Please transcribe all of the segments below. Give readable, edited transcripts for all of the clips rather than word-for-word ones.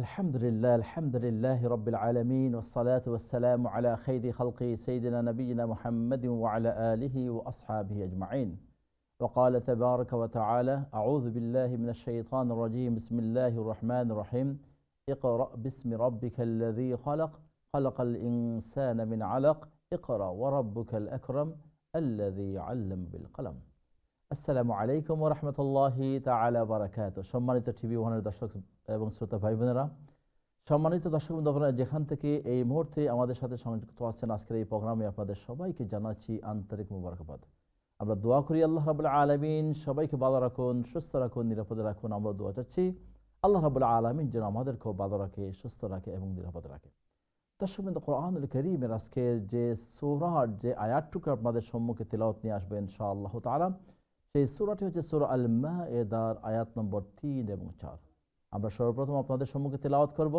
আলহামদুলিল্লাহ রব্বিল আলামিন ওয়াসসালাতু ওয়াসসালামু আলা খাইরি খালকি সাইয়্যিদিনা নাবিয়িনা মুহাম্মাদিন ওয়া আলা আলিহি ওয়া আসহাবিহি আজমাইন। وقال تبارك وتعالى أعوذ بالله من الشيطان الرجيم بسم الله الرحمن الرحيم اقرأ باسم ربك الذي خلق خلق الإنسان من علق اقرأ وربك الأكرم الذي علم بالقلم। আসসালামু আলাইকুম ওয়া রাহমাতুল্লাহি তাআলা ওয়া বারাকাতুহু। সম্মানিত টিভি ওয়ানের দর্শক এবং শ্রোতা ভাই বোনেরা, সম্মানিত দর্শক বন্ধু, আপনারা যেখান থেকে এই মুহূর্তে আমাদের সাথে সংযুক্ত আছেন, আজকের এই প্রোগ্রামে আপনাদের সবাইকে জানাচ্ছি আন্তরিক মুবারকবাদ। আমরা দোয়া করি আল্লাহ রাব্বুল আলামিন সবাইকে ভালো রাখুন, সুস্থ রাখুন, নিরাপদে রাখুন। আমরা দোয়া চাচ্ছি আল্লাহ রাব্বুল আলামিন যেন আমাদেরকেও ভালো রাখে, সুস্থ রাখে এবং নিরাপদে রাখে। দর্শক বন্ধু, কোরআনুল কারীমের আজকের যে সূরার যে আয়াতটুকু আপনাদের সম্মুখে তেলাওয়াত নিয়ে আসবেন ইনশাআল্লাহ তাআলা, সেই সূরাটি হচ্ছে সূরা আল মায়েদার আয়াত নম্বর 3 এবং 4। আমরা সর্বপ্রথম আপনাদের সম্মুখে তেলাওয়াত করব,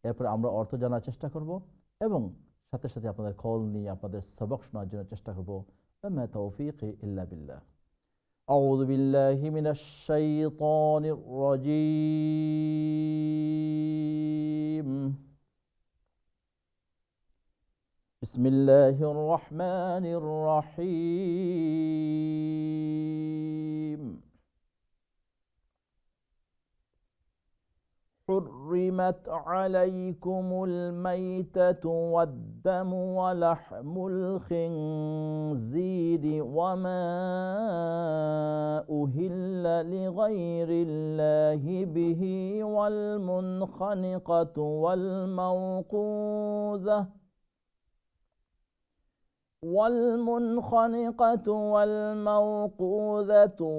এরপরে আমরা অর্থ জানার চেষ্টা করব এবং সাথে সাথে আপনাদের কল নিয়ে আপনাদের সবক শোনার জন্য চেষ্টা করব। ওয়া তৌফিকি ইল্লা বিল্লাহ। আউযু বিল্লাহি মিনাশ শাইতানির রাজীম। বিসমিল্লাহির রহমানির রহিম। حرمت عليكم الميتة والدم ولحم الخنزير وما أهل لغير الله به والمنخنقة والموقوذة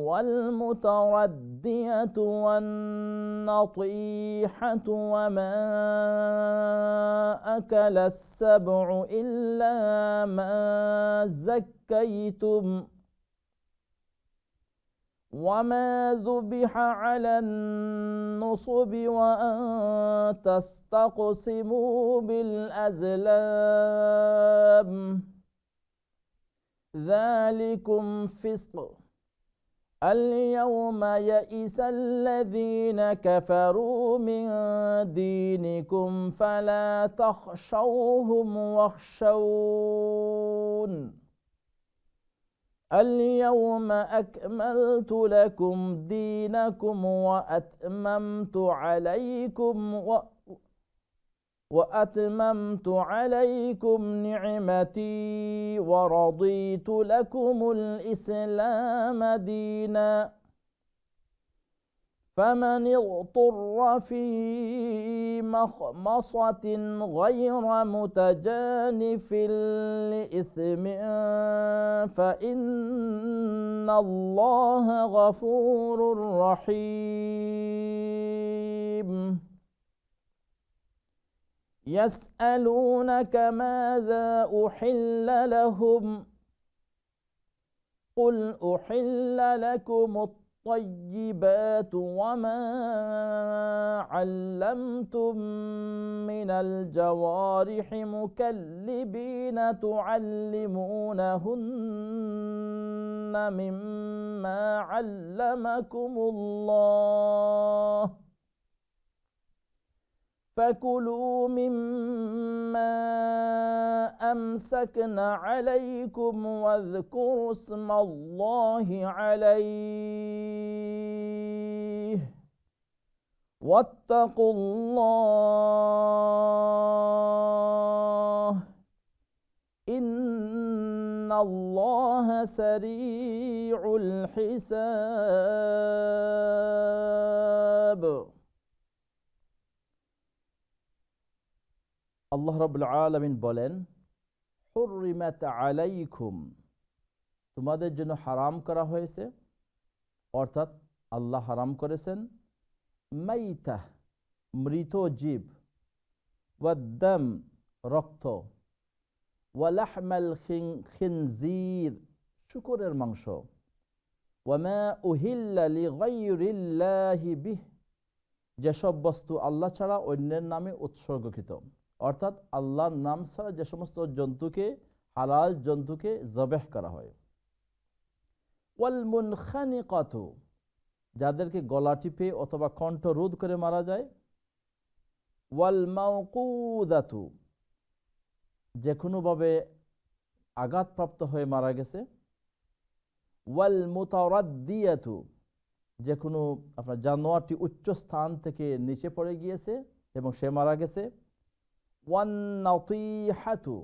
والمتردية والنطيحة وما أكل السبع إلا ما زكيتم وما ذبح على النصب وأن تستقسموا بالأزلام ذلكم فسق اليوم يئس الذين كفروا من دينكم فلا تخشوهم واخشون اليوم أكملت لكم دينكم وأتممت عليكم نعمتي ورضيت لكم الإسلام دينا فمن اضطر في مخمصة غير متجانف لإثم فإن الله غفور رحيم يسألونك ماذا أحل لهم قل أحل لكم الطيبات وما علمتم من الجوارح مكلبين تعلمونهن مما علمكم الله فكلوا مما أمسكن عليكم واذكروا اسم الله عليه واتقوا الله إن الله سريع الحساب। আল্লাহ রাব্বুল আলামিন বলেন, হুররিমাত আলাইকুম, তোমাদের জন্য হারাম করা হয়েছে, অর্থাৎ আল্লাহ হারাম করেছেন, মাইতাহ মৃত জীব, ওয়াদ্দাম রক্ত, ওয়ালাহমাল খিনজির শূকরের মাংস, ওয়ামা উহিল্লা লিগাইরিল্লাহি বিহ যেসব বস্তু আল্লাহ ছাড়া অন্যের নামে উৎসর্গকৃত, অর্থাৎ আল্লাহর নাম ছাড়া যে সমস্ত জন্তুকে, হালাল জন্তুকে জবেহ করা হয়। ওয়াল মুনখানিকাতু, যাদেরকে গলা টিপে অথবা কণ্ঠ রোধ করে মারা যায়। ওয়াল মাউকুদাতু, যে কোনোভাবে আঘাতপ্রাপ্ত হয়ে মারা গেছে, ওয়াল মুতারাদ্দিয়াতু, যে কোনো আপনার জানোয়ারটি উচ্চ স্থান থেকে নিচে পড়ে গিয়েছে এবং সে মারা গেছে, ওয়ান নাতিহাতু,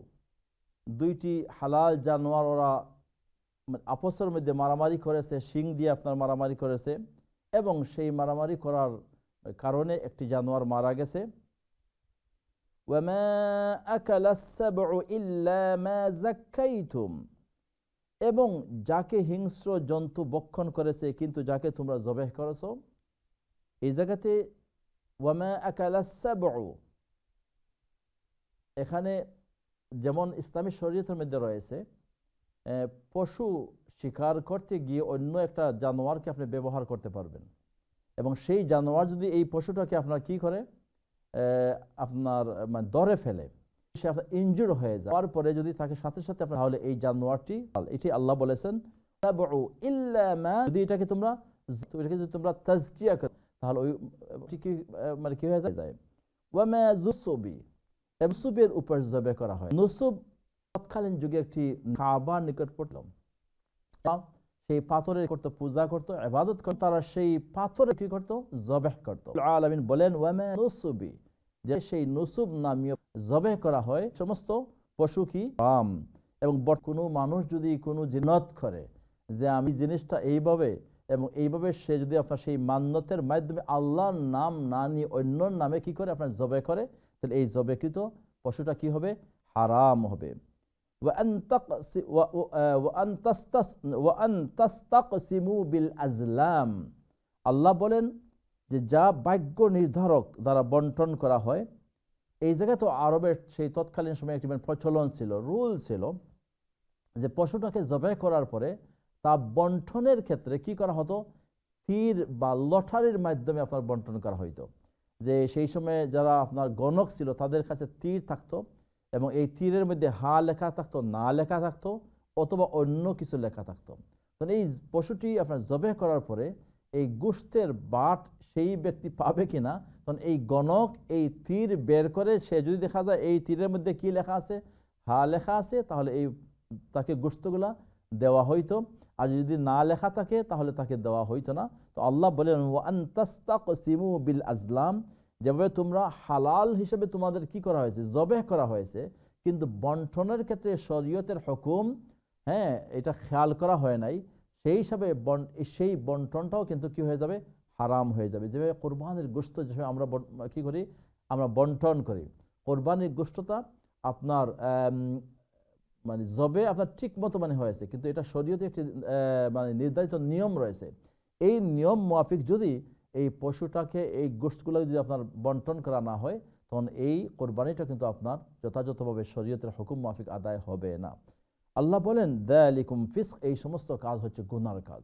দুইটি হালাল জানোয়ার ওরা আপসের মধ্যে মারামারি করেছে, শিং দিয়ে আপনার মারামারি করেছে এবং সেই মারামারি করার কারণে একটি জানোয়ার মারা গেছে, ওয়ামা আকালাস সাবউ ইল্লা মা যাক্কাইতুম, এবং যাকে হিংস্র জন্তু ভক্ষণ করেছে কিন্তু যাকে তোমরা জবেহ করেছো। এই জায়গাতে ওয়ামা আকালাস সাবউ, এখানে যেমন ইসলামী শরীয়তের মধ্যে রয়েছে পশু শিকার করতে গিয়ে অন্য একটা জানোয়ারকে আপনি ব্যবহার করতে পারবেন এবং সেই জানোয়ার যদি এই পশুটাকে আপনার কি করে আপনার মানে ধরে ফেলে, সে আপনার ইনজুর হয়ে যায়, তারপরে যদি তাকে সাথে সাথে আপনার, তাহলে এই জানোয়ারটি, এটি আল্লাহ বলেছেন ইল্লা মা, যদি এটাকে তোমরা তাজকিয়া করো তাহলে ওই মানে কি হয়ে যায়, ওয়ামা যুসবি, নুসুবের উপর জবে করা হয়। নুসুব তৎকালীন যুগে একটি কাবার নিকট পড়ল, সেই পাথরের করতো, পূজা করতো, ইবাদত করতো, তারা সেই পাথরে কি করতো, জবেহ করতো। আলামিন বলেন ওয়ামা নুসুবি, যে সেই নুসুব নামীয় জবেহ করা হয় সমস্ত পশু কি হারাম। এবং কোনো মানুষ যদি কোনো জিনত করে যে আমি জিনিসটা এইভাবে এবং এইভাবে, সে যদি আপনার সেই মান্যতের মাধ্যমে আল্লাহর নাম না নিয়ে অন্য নামে কি করে আপনার জবে করে, তাহলে এই জবেকৃত পশুটা কি হবে, হারাম হবে। আল্লাহ বলেন যে যা ভাগ্য নির্ধারক দ্বারা বন্টন করা হয়। এই জায়গায় তো আরবের সেই তৎকালীন সময় একটি প্রচলন ছিল, রুল ছিল যে পশুটাকে জবাই করার পরে তা বন্টনের ক্ষেত্রে কি করা হতো, তীর বা লটারির মাধ্যমে আপনার বন্টন করা হইতো। যে সেই সময় যারা আপনার গণক ছিল তাদের কাছে তীর থাকতো এবং এই তীরের মধ্যে হা লেখা থাকতো, না লেখা থাকতো, অথবা অন্য কিছু লেখা থাকতো। তখন এই পশুটি আপনার জবে করার পরে এই গোশতের বাট সেই ব্যক্তি পাবে কিনা, তখন এই গণক এই তীর বের করে, সে যদি দেখা যায় এই তীরের মধ্যে কি লেখা আছে, হা লেখা আছে, তাহলে এই তাকে গোশতগুলা দেওয়া হইতো, আর যদি না লেখা থাকে তাহলে তাকে দেওয়া হইতো না। তো আল্লাহ বলেন ওয়া আন তাস্তাকসিমু বিল আজলাম, যেভাবে তোমরা হালাল হিসেবে তোমাদের কি করা হয়েছে, জবেহ করা হয়েছে, কিন্তু বন্টনের ক্ষেত্রে শরীয়তের হুকুম এটা খেয়াল করা হয় নাই, সেই হিসাবে সেই বন্টনটাও কিন্তু কি হয়ে যাবে, হারাম হয়ে যাবে। যেভাবে কোরবানির গোশত যেভাবে আমরা কি করি, আমরা বন্টন করি, কোরবানির গোশতটা আপনার মানে জবে আপনার ঠিক মতো মানে হয়েছে, কিন্তু এটা শরীয়তে একটি মানে নির্ধারিত নিয়ম রয়েছে। এই নিয়ম মুআফিক যদি এই পশুটাকে, এই গোশতগুলো যদি আপনার বন্টন করা না হয়, তখন এই কোরবানিটা কিন্তু আপনার যথাযথভাবে শরীয়তের হুকুম মুআফিক আদায় হবে না। আল্লাহ বলেন যালিকুম ফিসক, এই সমস্ত কাজ হচ্ছে গুনার কাজ।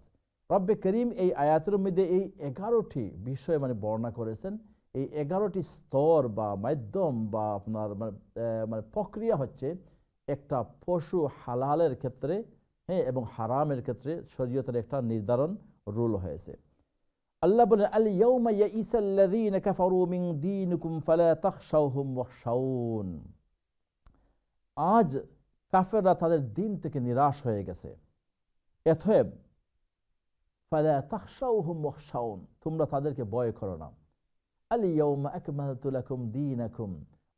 রব্বে করিম এই আয়াতের মধ্যে এই 11টি বিষয় মানে বর্ণনা করেছেন। এই 11টি স্তর বা মাধ্যম বা আপনার মানে প্রক্রিয়া হচ্ছে একটা পশু হালালের ক্ষেত্রে এবং হারামের ক্ষেত্রে শরীয়তের একটা নির্ধারণ রুল হয়েছে। আল্লাহ বলেন আল ইয়াউমা ইয়াইসাল্লাযীনা কাফারু মিন দীনিকুম ফালা তাখশাউহুম ওয়াখশাউন, আজ কাফেররা তাদের দিন থেকে নিরাশ হয়ে গেছে। অতএব ফালা তাখশাউহুম ওয়াখশাউন, তোমরা তাদেরকে ভয় করো না। আল ইয়াউমা আকমালতু লাকুম দীনাকুম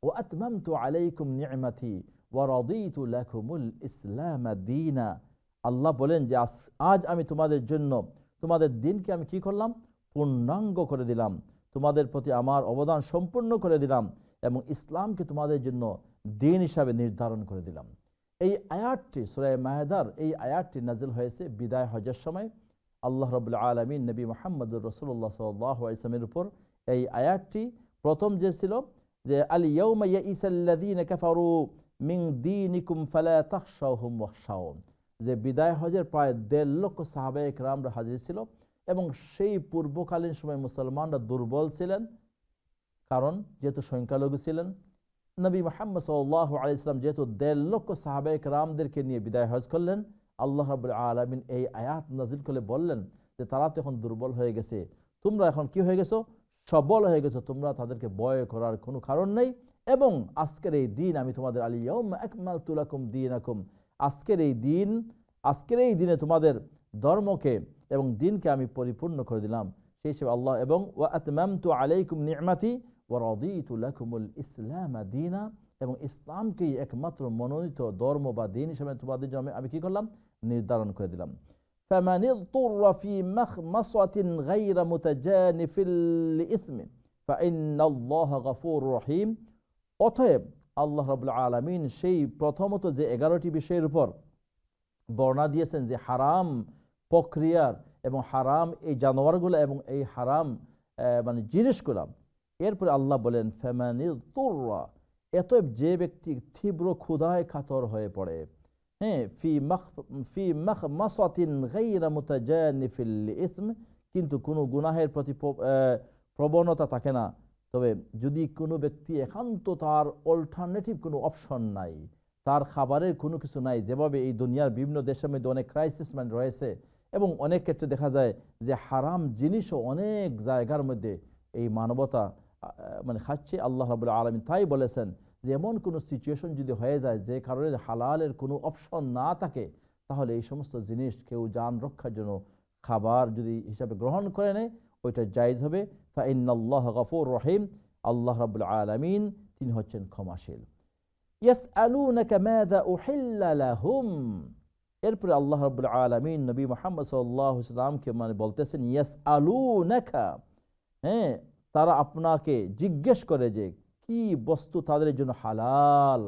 ওয়া আতমামতু আলাইকুম নি'মাতি ওয়া রাদিতু লাকুমুল ইসলাম দীনা। আল্লাহ বলেন যে আজ আমি তোমাদের জন্য তোমাদের দিনকে আমি কি করলাম, পূর্ণাঙ্গ করে দিলাম, তোমাদের প্রতি আমার অবদান সম্পূর্ণ করে দিলাম এবং ইসলামকে তোমাদের জন্য দিন হিসাবে নির্ধারণ করে দিলাম। এই আয়াতটি সূরা মায়েদার এই আয়াতটি নাজিল হয়েছে বিদায় হজের সময়। আল্লাহ রাব্বুল আলামিন নবী মুহাম্মদুর রাসূলুল্লাহ সাল্লাল্লাহু আলাইহি ওয়াসাল্লামের উপর এই আয়াতটি প্রথম যে ছিল যে আল ইয়াউমা ইয়াইসাল্লাযীনা কাফারু মিন দীনিকুম ফালা তাখশাউহুম ওয়াখশাউন, যে বিদায় হজের প্রায় 1.5 লক্ষ সাহাবায়ে কেরামরা হাজির ছিল এবং সেই পূর্বকালীন সময় মুসলমানরা দুর্বল ছিলেন, কারণ যেহেতু সংখ্যালঘু ছিলেন। নবী মুহাম্মদ সাল্লাল্লাহু আলাইহি ওয়াসাল্লাম যেহেতু 1.5 লক্ষ সাহাবায়ে কেরামদেরকে নিয়ে বিদায় হজ করলেন, আল্লাহ রাব্বুল আলামিন এই আয়াত নাজিল করে বললেন যে তারা তো এখন দুর্বল হয়ে গেছে, তোমরা এখন কি হয়ে গেছো, সবল হয়ে গেছো, তোমরা তাদেরকে ভয় করার কোনো কারণ নেই। এবং আজকের এই দিন আমি তোমাদের আল-ইয়াউমা আকমালতু লাকুম দীনাকুম, আজকের এই দিনে তোমাদের ধর্মকে এবং দিনকে আমি পরিপূর্ণ করে দিলাম। সেই হিসেবে আল্লাহ এবং ওয়া আতমামতু আলাইকুম নি'মাতি ওয়া রাদিতু লাকুমুল ইসলাম দীনা, এবং ইসলামকেই একমাত্র মনোনীত ধর্ম বা দিন হিসেবে তোমাদের জন্য আমি কি করলাম, নির্ধারণ করে দিলাম। فمن اضطر في مخمصة غير متجانف لإثم فإن الله غفور رحيم। অতএব আল্লাহ রাব্বুল আলামিন সেই প্রথমত যে 11টি বিষয়ের উপর বর্ণনা দিয়েছেন, যে হারাম প্রক্রিয়ার এবং হারাম এই জানোয়ারগুলো এবং এই হারাম মানে জিনিসগুলো, এরপরে আল্লাহ বলেন ফামানিল তুররা, অতএব যে ব্যক্তি তীব্র ক্ষুধায় কাতর হয়ে পড়ে, হ্যাঁ, ফি মাখমাসাতিন গায়রা মুতাজানিফিল লিইসম, কিন্তু কোনো গুনাহের প্রতি প্রবণতা থাকে না। তবে যদি কোনো ব্যক্তি একান্ত তার অল্টারনেটিভ কোনো অপশন নাই, তার খাবারের কোনো কিছু নাই, যেভাবে এই দুনিয়ার বিভিন্ন দেশের মধ্যে অনেক ক্রাইসিস রয়েছে এবং অনেক ক্ষেত্রে দেখা যায় যে হারাম জিনিসও অনেক জায়গার মধ্যে এই মানবতা খাচ্ছে। আল্লাহ রাব্বুল আলামিন তাই বলেছেন যে এমন কোনো সিচুয়েশন যদি হয়ে যায় যে কারণে হালালের কোনো অপশন না থাকে, তাহলে এই সমস্ত জিনিস কেউ জান রক্ষার জন্য খাবার যদি হিসাবে গ্রহণ করে নেয়, ওইটা জায়েজ হবে। ফাইন্নাল্লাহ গফুর রহিম, আল্লাহ রাব্বুল আলামিন তিনি হচ্ছেন ক্ষমাশীল। ইয়াসআলুনাকা মাযা উহিল্লা লাহুম, এরপরে আল্লাহ রাব্বুল আলামিন নবী মুহাম্মদ সাল্লাল্লাহু আলাইহি ওয়াসাল্লামকে বলতেছেন ইয়াসআলুনাকা, হ্যাঁ, তারা আপনাকে জিজ্ঞেস করে যে কি বস্তু তাদের জন্য হালাল।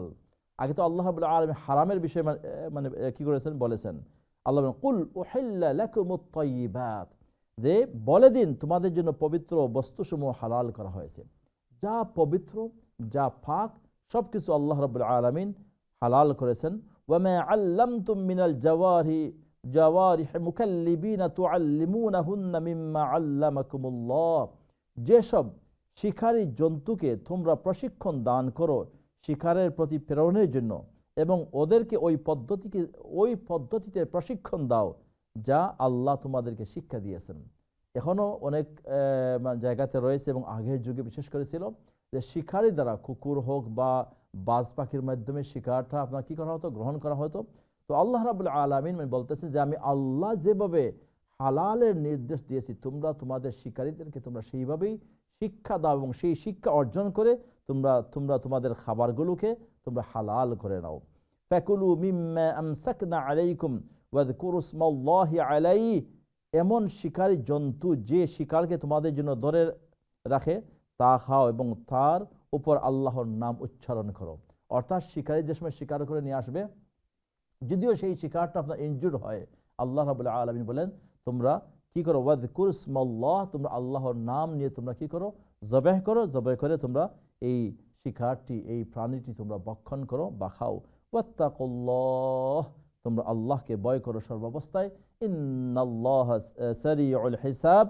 আগে তো আল্লাহ রাব্বুল আলামিন হারামের বিষয়ে কি করেছেন বলেছেন। আল্লাহ বলেন কুল উহিল্লা লাকুমুত তাইয়্যিবাত, যে বলে দিন তোমাদের জন্য পবিত্র বস্তুসমূহ হালাল করা হয়েছে। যা পবিত্র, যা পাক, সব কিছু আল্লাহ রাব্বুল আলামিন হালাল করেছেন। ওয়ামা আল্লামতুম মিনাল জাওয়ারিহ মুকাল্লিবিনা তুআল্লিমুনাহুন্না মিম্মা আল্লামাকুমুল্লাহ, যেসব শিকারী জন্তুকে তোমরা প্রশিক্ষণ দান করো শিকারের প্রতি প্রেরণের জন্য, এবং ওদেরকে ওই পদ্ধতিতে প্রশিক্ষণ দাও যা আল্লাহ তোমাদেরকে শিক্ষা দিয়েছেন। এখনও অনেক জায়গাতে রয়েছে এবং আগের যুগে বিশেষ করে ছিল যে শিকারী দ্বারা, কুকুর হোক বা বাজ পাখির মাধ্যমে শিকারটা আপনার কি করা হতো, গ্রহণ করা হতো। তো আল্লাহ রাব্বুল আলামিন বলতেছেন যে আমি আল্লাহ যেভাবে হালালের নির্দেশ দিয়েছি, তোমরা তোমাদের শিকারীদেরকে তোমরা সেইভাবেই শিক্ষা দাও এবং সেই শিক্ষা অর্জন করে তোমরা তোমাদের খাবারগুলোকে তোমরা হালাল করে নাও। ফাকুলু মিম্মা আমসাকনা আলাইকুম ওয়াযকুরু ইসমাল্লাহি আলাইহি, এমন শিকারী জন্তু যে শিকারকে তোমাদের জন্য ধরে রাখে তা খাও এবং তার উপর আল্লাহর নাম উচ্চারণ করো। অর্থাৎ শিকারী যে সময় শিকার করে নিয়ে আসবে, যদিও সেই শিকারটা আপনার ইনজুর হয়, আল্লাহ রাব্বুল আলামিন বলেন তোমরা কি করো, ওয়াযকুরু ইসমাল্লাহ, তোমরা আল্লাহর নাম নিয়ে তোমরা কি করো, জবাহ করো, জবাহ করে তোমরা এই শিকারটি, এই প্রাণীটি তোমরা ভক্ষণ করো বা খাও। ওয়াত্তাকুল্লাহ, তোমরা আল্লাহকে ভয় করো সর্বাবস্থায়। ইন্নাল্লাহা সারিউল হিসাব,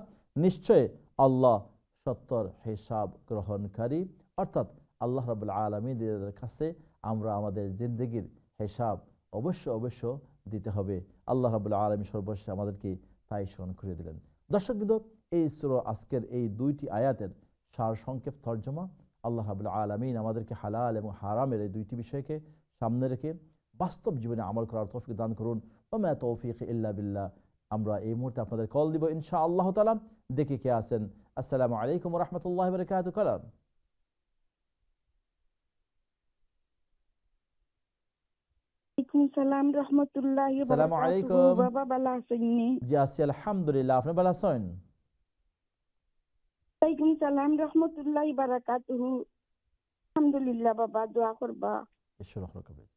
নিশ্চয় আল্লাহ সত্তর হিসাব গ্রহণকারী। অর্থাৎ আল্লাহ রাব্বুল আলামিনের কাছে আমরা আমাদের জিন্দেগির হিসাব অবশ্য দিতে হবে। আল্লাহ রাব্বুল আলামিন সর্বশেষে আমাদেরকে তাই স্মরণ করিয়ে দিলেন। দর্শকবৃন্দ, এই সূরা আজকের এই 2টি আয়াতের সার সংক্ষেপ তর্জমা। আল্লাহ রাব্বুল আলামিন আমাদেরকে হালাল এবং হারামের এই 2টি বিষয়কে সামনে রেখে বাস্তব জীবনে আমল করার তৌফিক দান করুন। ওয়া তৌফিক ইল্লা বিল্লাহ। আমরা এই মুহূর্তে আপনাদের কল দিব ইনশাআল্লাহ তাআলা। দেখি কে আছেন। আসসালামু আলাইকুম ওয়া রাহমাতুল্লাহি ওয়া বারাকাতুহু। কালাম। সালাম রহমতুল্লাহি ওয়া আসসালামু বারাকাতুহু। আলাইকুম। বাবা ভালো আছেননি? জি আছি আলহামদুলিল্লাহ, আপনি ভালো আছেন? ওয়ালাইকুম সালাম রহমতুল্লাহি ওয়া বারাকাতুহু। আলহামদুলিল্লাহ বাবা, দোয়া করবা। ঈশ্বর রহমত করবেন।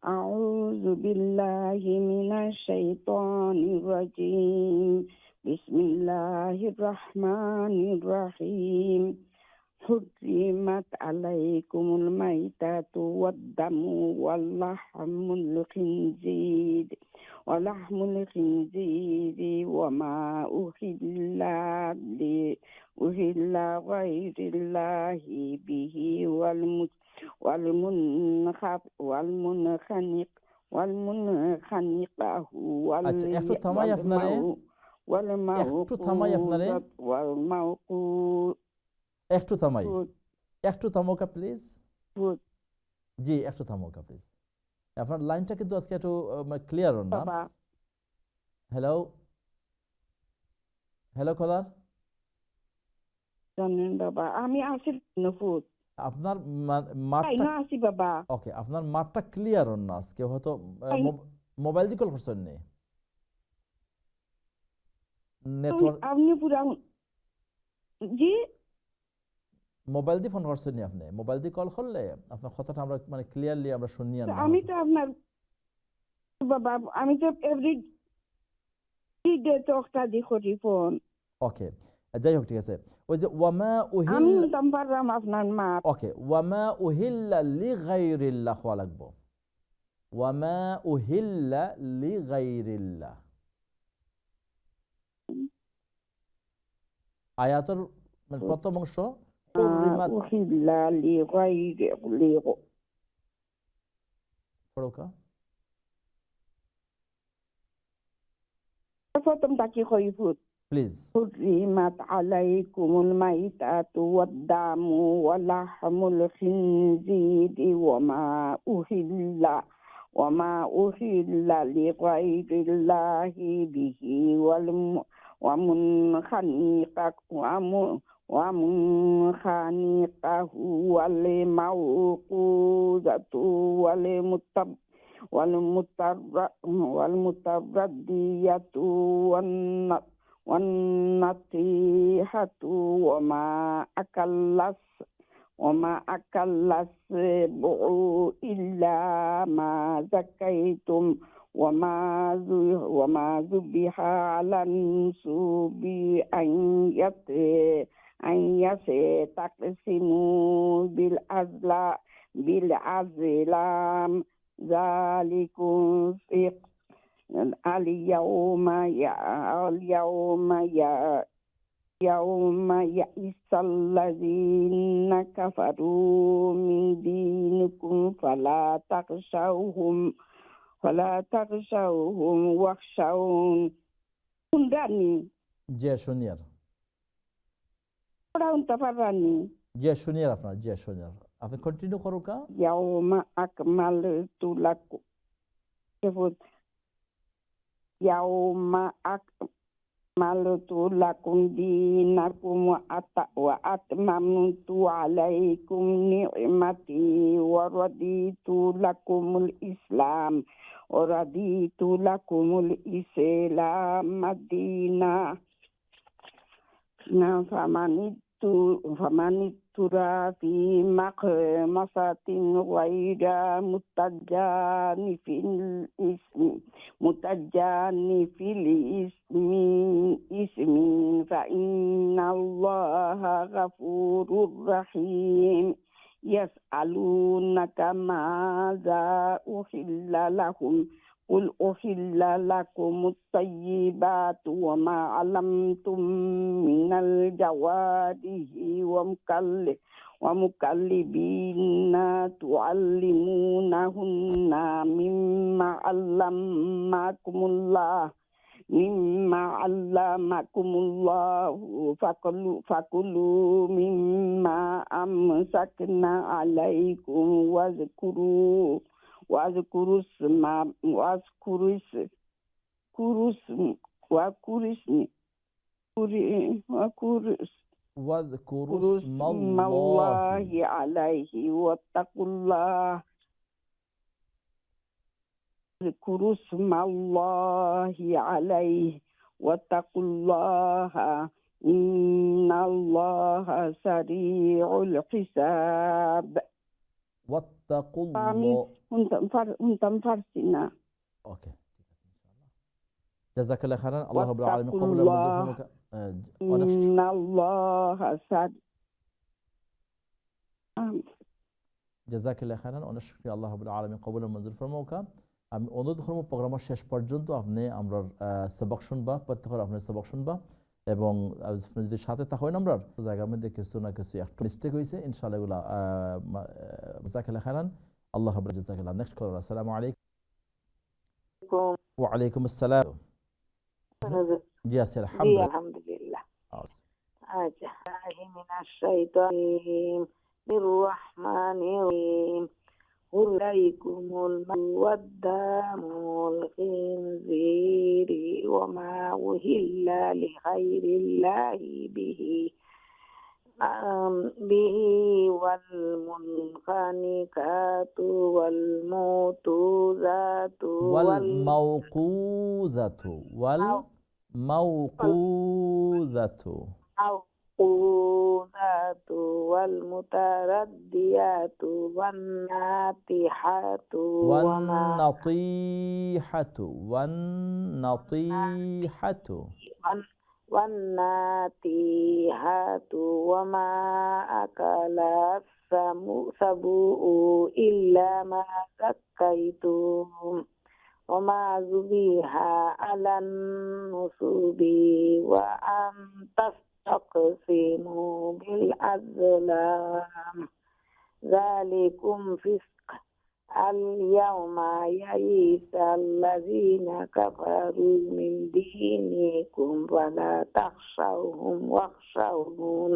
আউযু বিল্লাহি মিনাশ শাইতানির রাজীম। বিসমিল্লাহির রহমানির রহিম। حرمت عليكم الميتة والدم ولحم الخنزير وما أهل غير الله به والمنخنق والمنخنقة আচ্ছা একটু থামাই আপনারে, একটু থামাই আপনারে, والموقوذة একটু থামাই, একটু থামোকা প্লিজ। জি একটু থামোকা প্লিজ। আপনার লাইনটা কিন্তু আজকে একটু ক্লিয়ার না। বাবা হ্যালো হ্যালো কলার, জানেন বাবা আমি আসি নফুত আপনার তাই মাঠটা না আসি বাবা ওকে, আপনার মাঠটা ক্লিয়ার না আজকে, হয়তো মোবাইল দিয়ে কল করছেন নি, নেটওয়ার্ক আপনি পুরা জি মোবাইল দিয়ে ফোন করছেন নি, আপনি মোবাইল দিয়ে কল করলে আপনার কথাটা আমরা ক্লিয়ারলি আমরা শুনি না। আমি তো আপনার বাবা আমি তো এভরি ডে তো একটা দি করি ফোন। ওকে যাই হোক ঠিক আছে। ওই যে ওয়ামা আমি উহিল, শুনতাম পারলাম আপনার মা। ওকে ওয়ামা উহিল্লা লিগাইরিল্লাহ হওয়া লাগবো, ওয়ামা উহিল্লা লিগাইরিল্লাহ। আয়াতের প্রথম অংশ হুররিমাত উহিল্লা লিগাইরি পড়োকা, প্রথমটা কি কই ফুট প্লিজ। حرمت عليكم الميتة والدم ولحم الخنزير وما أهل لغير الله به ومنخنقة والموقوذة والمتردية والنطيحة وما أكل السبع إلا ما زكيتم وما ذبح على النصب أن يستقسموا بالأزلام ذلكم فسق اليوم يئس الذين كفروا من دينكم فلا تخشوهم واخشون كنداني জি শুনিয়ার, ওরা উনতাপারানি জি শুনিয়ার আপনার, জি শুনিয়ার আপনি কন্টিনিউ করুকা। يوم أكملت لكم يوم أكملت لكم دينكم وأتممت عليكم نعمتي ورضيت لكم الإسلام دينا فمن اضطر في مخمصة غير متجانف الإثم فإن الله غفور رحيم. يسألونك ماذا أحل لهم قل أحل لكم الطيبات وما علمتم من الجوارح ومكلبين تعلمونهن مما علمكم الله فكلوا مما أمسكنا عليكم واذكروا اسم الله عليه واتقوا الله. اذكروا اسم الله عليه واتقوا الله إن الله سريع الحساب. واتقوا الله. انتم فارسنا. اوكي جزاك الله خيرا. الله رب العالمين قبول المنزل إن الله جزاك الله خيرا ونشكر الله رب العالمين قبول المنزل ফরমাউকা। আমি অনুরোধ করব প্রোগ্রামের শেষ পর্যন্ত আপনি আমরা সবক শুনবা, প্রত্যেকের আপনি সবক শুনবা এবং আপনি যদি সাথে থাকেন আমরা জায়গার মধ্যে কিছু না কিছু একটু মিস্টেক হয়েছে ইনশাআল্লাহ এগুলা জাযাকাল্লাহু খাইরান। আল্লাহ রাব্বুল জাযাকাল্লাহ। নেক্সট কলার। আসসালামু আলাইকুম। ওয়ালাইকুম আসসালাম। জি আছি জি আলহামদুলিল্লাহ। আলহামদুলিল্লাহ। আচ্ছা। আচ্ছা, মিনাশ শাইতানির রহমানির হুলাইকুমুল ওয়াদ্দামুল খিনজিরি ওয়া মা উহিল্লা লিগাইরিল্লাহি বিহি ওয়াল মুনখানিকাতু ওয়াল মাউতুযাতু ওয়াল والموقوذة الموقوذات والمترديات والناطحات والناطحات وما أكل السبوع إلا ما زكيتم وما ذبح على النصب وأن تستقسموا بالأزلام ذلكم فسق اليوم يئس الذين كفروا من دينكم فلا تخشوهم واخشون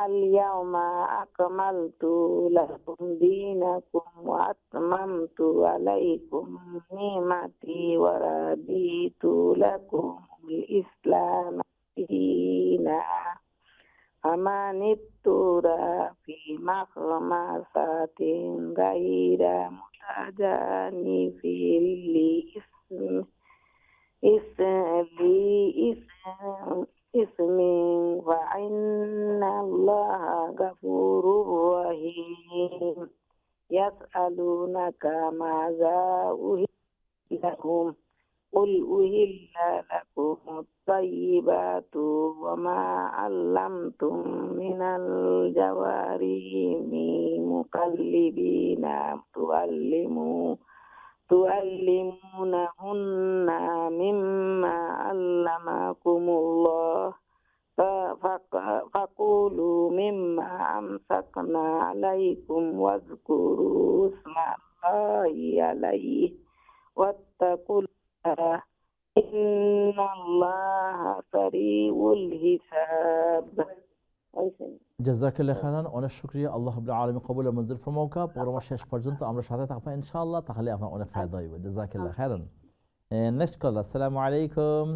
اليوم أكملت لكم دينكم وأتممت عليكم نعمتي ورضيت لكم الإسلام دينا فمن اضطر في مخمصة غير متجانف لإثم فإن الله غفور رحيم يسألونك ماذا أهل لهم قل أهل لكم الطيبات وما علمتم من الجوارح مقلبين تعلمونهن مما علمكم الله فقولوا مما أمسكنا عليكم واذكروا اسم الله عليه واتقوا الله إن الله سريع الحساب. জাযাকাল্লাহ খাইরান, অনেক শুকরিয়া। আল্লাহ রাব্বুল আলামিন কবুল ও মঞ্জুর ফরমাউকা। প্রোগ্রাম শেষ পর্যন্ত আমরা সাথে থাকবো ইনশাআল্লাহ, তাহলে আপনার অনেক ফায়দা হইব। জাযাকাল্লাহ খাইরান। Next call. আসসালামু আলাইকুম।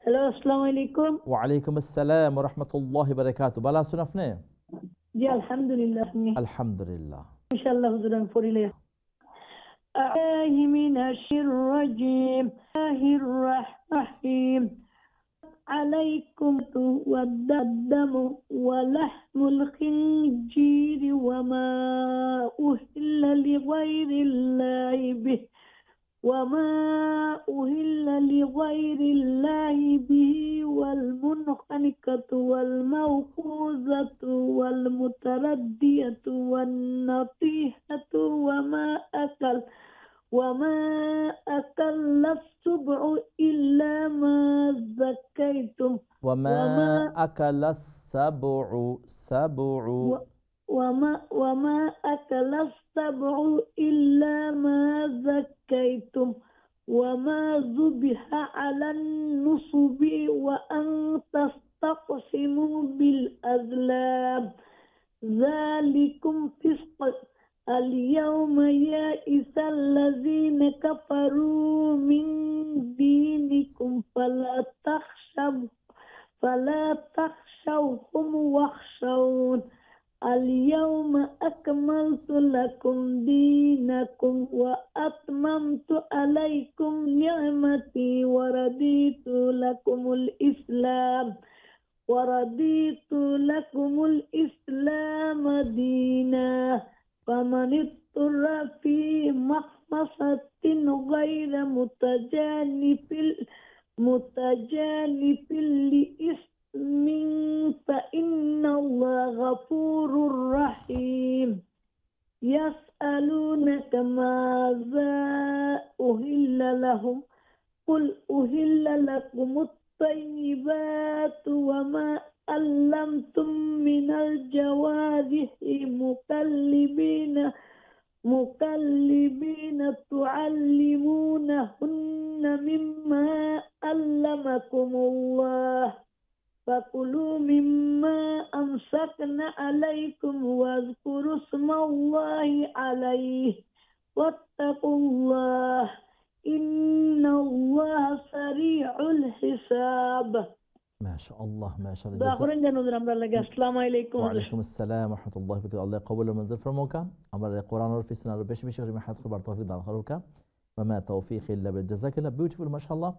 হ্যালো, আসসালামু আলাইকুম। ওয়ালাইকুম আসসালাম ওয়া রাহমাতুল্লাহি ওয়া বারাকাতুহু। ভালো আছেন আপনি? জি আলহামদুলিল্লাহ। আপনি? আলহামদুলিল্লাহ। ইনশাআল্লাহ হুজুর আমি পড়িলে মিনাশির রাজিম আহির রাহিম عليكم والدم ولحم الخنزير وما أهل لغير الله به والمنخنقة والموقوذة والمتردية والنطيحة وما أكل السبع إلا ما زكيتم وما أكل السبع إلا ما زكيتم وما ذبح على النصب وأن تستقسموا بالأزلام ذلكم فسق اليوم يئس الذين كفروا من دينكم فلا تخشوهم واخشون اليوم أكملت لكم دينكم وأتممت عليكم نعمتي ورضيت لكم الإسلام دينا فمن اضطر في مخمصة غير متجانف لإثم فإن الله غفور رحيم يسألونك ماذا أهل لهم قل أهل لكم الطيبات وما علمتم من الجوارح مكلبين تعلمونهن مما علمكم الله فكلوا مما أمسكن عليكم واذكروا اسم الله عليه واتقوا الله إن الله سريع الحساب. ما شاء الله ما شاء الله. দোয়া করেন যেন ওদের আমরা লাগে। আসসালামু আলাইকুম। ওয়ালাইকুম আসসালাম ওয়া রাহমাতুল্লাহি ওয়া বারাকাতুহু। আল্লাহ কবুল মঞ্জুর ফরমাউকা। আমরা কোরআনের ফিসনা আরো বেশি বেশি করে মেহনত করবার তৌফিক দান করুকা। ওয়া মা তৌফিক ইল্লা বিল্লাহ। জাযাকাল্লাহ বিউটিফুল মাশাআল্লাহ।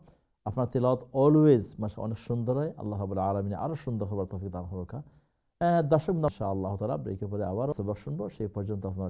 আপনার তিলাওয়াত অলওয়েজ মাশাআল্লাহ অনেক সুন্দর হয়। আল্লাহ রাব্বুল আলামিন আরো সুন্দর করবার তৌফিক দান করুকা। দর্শক ইনশাআল্লাহ তাআলা ব্রেকের পরে আবার সবক শুনবো। সেই পর্যন্ত আপনারা